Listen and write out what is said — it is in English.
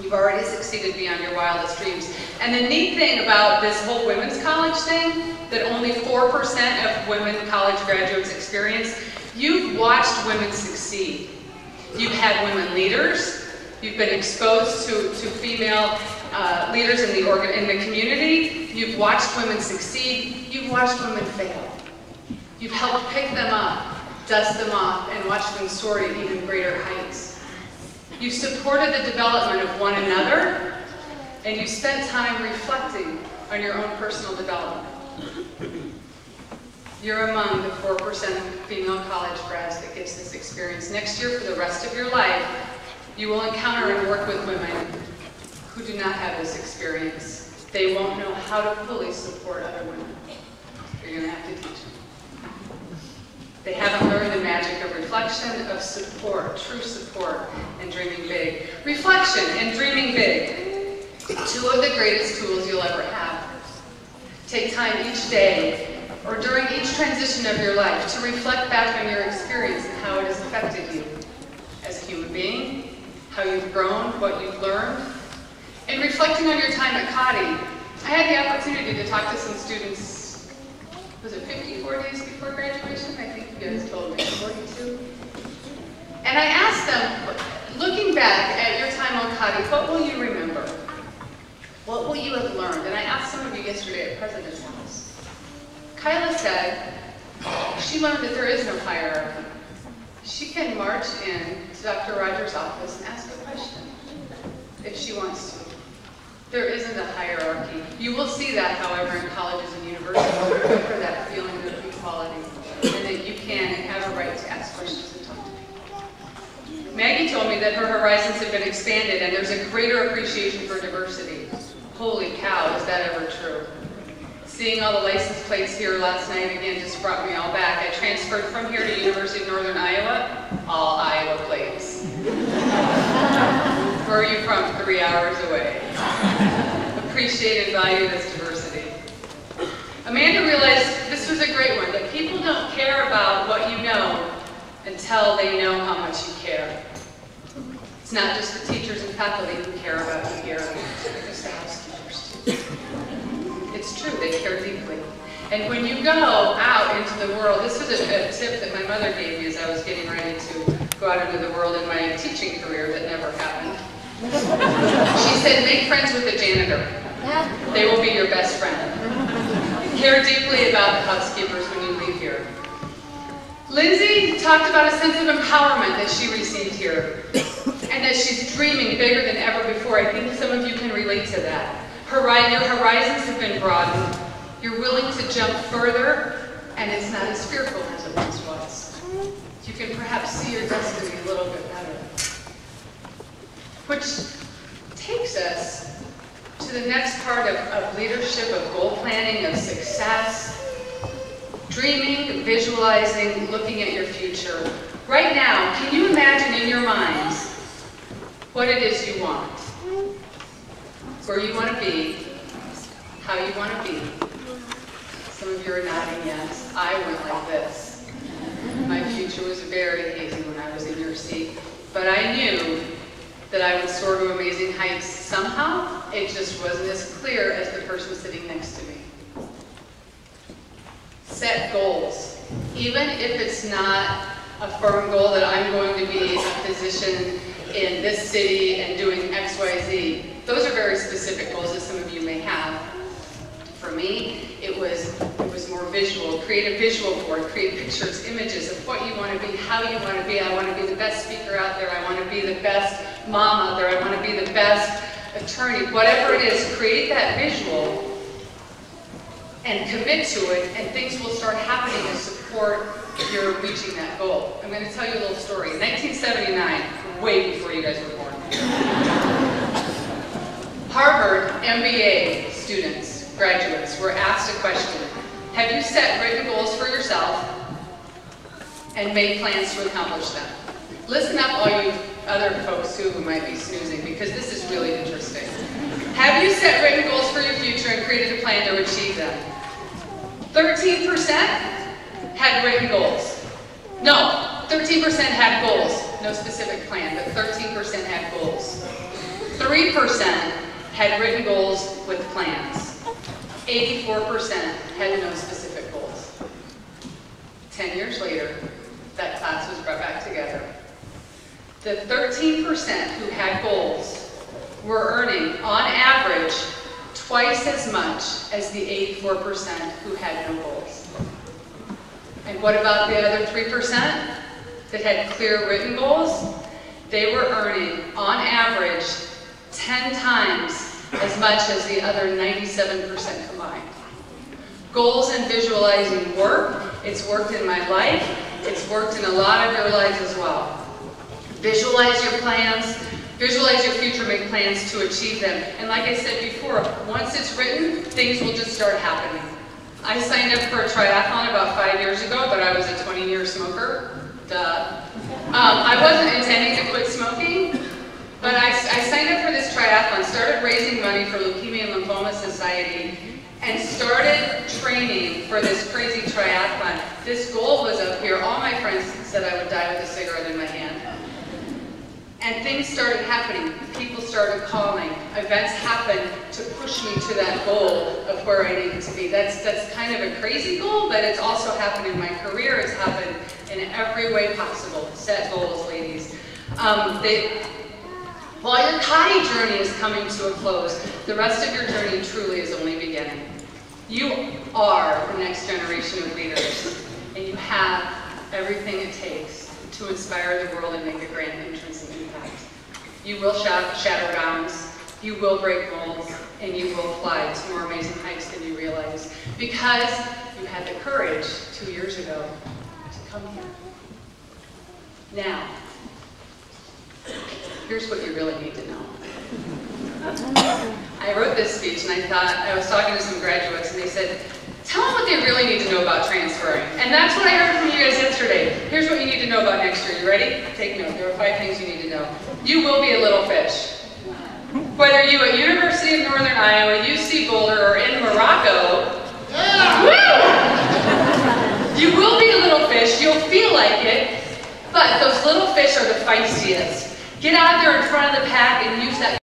You've already succeeded beyond your wildest dreams. And the neat thing about this whole women's college thing, that only 4% of women college graduates experience, you've watched women succeed. You've had women leaders, you've been exposed to female leaders in the community, you've watched women succeed, you've watched women fail. You've helped pick them up, dust them off, and watch them soar to even greater heights. You've supported the development of one another, and you spent time reflecting on your own personal development. You're among the 4% of female college grads that gets this experience. Next year, for the rest of your life, you will encounter and work with women who do not have this experience. They won't know how to fully support other women. You're going to have to teach them. They haven't learned the magic of reflection, of support, true support, and dreaming big. Reflection and dreaming big, two of the greatest tools you'll ever have. Take time each day or during each transition of your life to reflect back on your experience and how it has affected you as a human being, how you've grown, what you've learned. And reflecting on your time at Cottey, I had the opportunity to talk to some students, was it 54 days before graduation? I think you guys told me, 42. And I asked them, looking back at your time on Cottey, what will you remember? What will you have learned? And I asked some of you yesterday at President's House. Kyla said she learned that there is no hierarchy. She can march in to Dr. Rogers' office and ask a question if she wants to. There isn't a hierarchy. You will see that, however, in colleges and universities, for that feeling of equality, and that you can and have a right to ask questions and talk to people. Maggie told me that her horizons have been expanded and there's a greater appreciation for diversity. Holy cow, is that ever true? Seeing all the license plates here last night again just brought me all back. I transferred from here to University of Northern Iowa, all Iowa plates. Where are you from? 3 hours away. Appreciate and value this diversity. Amanda realized this was a great one, that people don't care about what you know until they know how much you care. It's not just the teachers and faculty who care about you here, it's the housekeepers too. It's true, they care deeply. And when you go out into the world, this was a tip that my mother gave me as I was getting ready to go out into the world in my teaching career that never happened. She said, make friends with the janitor. They will be your best friend. Care deeply about the housekeepers when you leave here. Lindsay talked about a sense of empowerment that she received here, and that she's dreaming bigger than ever before. I think some of you can relate to that. Your horizons have been broadened. You're willing to jump further, and it's not as fearful as it once was. You can perhaps see your destiny a little bit better. Which takes us to the next part of leadership, of goal planning, of success. Dreaming, visualizing, looking at your future. Right now, can you imagine in your minds what it is you want? Where you want to be, how you want to be. Some of you are nodding yes. I went like this. My future was very hazy when I was in your seat, but I knew that I would soar to amazing heights. Somehow, it just wasn't as clear as the person sitting next to me. Set goals. Even if it's not a firm goal that I'm going to be a physician in this city and doing X, Y, Z. Those are very specific goals that some of you may have. For me, it was more visual. Create a visual board, create pictures, images of what you want to be, how you want to be. I want to be the best speaker out there. I want to be the best mom out there. I want to be the best attorney. Whatever it is, create that visual and commit to it, and things will start happening to support your reaching that goal. I'm going to tell you a little story. In 1979, way before you guys were born, Harvard MBA students, graduates, were asked a question. Have you set written goals for yourself and made plans to accomplish them? Listen up, all you other folks who might be snoozing, because this is really interesting. Have you set written goals for your future and created a plan to achieve them? 13% had written goals. No, 13% had goals. No specific plan, but 13% had goals. 3% 3% had written goals with plans. 84% had no specific goals. 10 years later, that class was brought back together. The 13% who had goals were earning, on average, twice as much as the 84% who had no goals. And what about the other 3% that had clear written goals? They were earning, on average, 10 times as much as the other 97% combined. Goals and visualizing work. It's worked in my life. It's worked in a lot of your lives as well. Visualize your plans. Visualize your future, make plans to achieve them. And like I said before, once it's written, things will just start happening. I signed up for a triathlon about 5 years ago, but I was a 20-year smoker. Duh. I wasn't intending to quit smoking, but I signed up for this triathlon, started raising money for Leukemia and Lymphoma Society, and started training for this crazy triathlon. This goal was up here. All my friends said I would die with a cigarette in my hand. And things started happening. People started calling. Events happened to push me to that goal of where I needed to be. That's kind of a crazy goal, but it's also happened in my career. It's happened in every way possible. Set goals, ladies. While your Cottey journey is coming to a close, the rest of your journey truly is only beginning. You are the next generation of leaders, and you have everything it takes to inspire the world and make a grand entrance and impact. You will shatter bounds, you will break molds, and you will fly to more amazing heights than you realize, because you had the courage 2 years ago to come here. Now, here's what you really need to know. I wrote this speech and I was talking to some graduates and they said, tell them what they really need to know about transferring. And that's what I heard from you guys yesterday. Here's what you need to know about next year. You ready? Take note. There are 5 things you need to know. You will be a little fish. Whether you at University of Northern Iowa, UC Boulder, or in Morocco, you will be a little fish. You'll feel like it. But those little fish are the feistiest. Get out there in front of the pack and use that